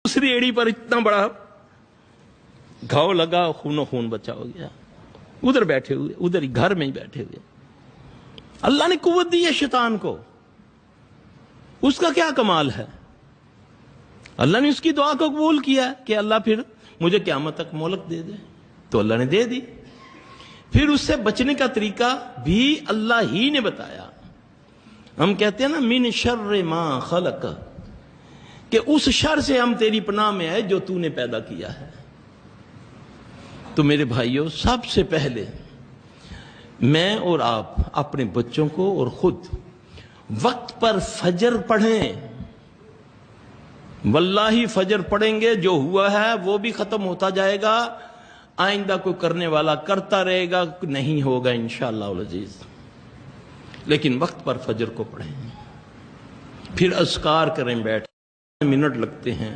دوسری ایڑی پر اتنا بڑا گھاؤ لگا، خون و خون بچا ہو گیا، ادھر بیٹھے ہوئے، ادھر ہی گھر میں ہی بیٹھے ہوئے۔ اللہ نے قوت دی ہے شیطان کو، اس کا کیا کمال ہے؟ اللہ نے اس کی دعا کو قبول کیا کہ اللہ پھر مجھے قیامت تک مہلت دے دے، تو اللہ نے دے دی۔ پھر اس سے بچنے کا طریقہ بھی اللہ ہی نے بتایا۔ ہم کہتے ہیں نا من شر ما خلق، کہ اس شر سے ہم تیری پناہ میں آئے جو تو نے پیدا کیا ہے۔ تو میرے بھائیوں، سب سے پہلے میں اور آپ اپنے بچوں کو اور خود وقت پر فجر پڑھیں۔ واللہ فجر پڑھیں گے، جو ہوا ہے وہ بھی ختم ہوتا جائے گا، آئندہ کوئی کرنے والا کرتا رہے گا، نہیں ہوگا انشاءاللہ العزیز۔ لیکن وقت پر فجر کو پڑھیں، پھر اذکار کریں، بیٹھ منٹ لگتے ہیں۔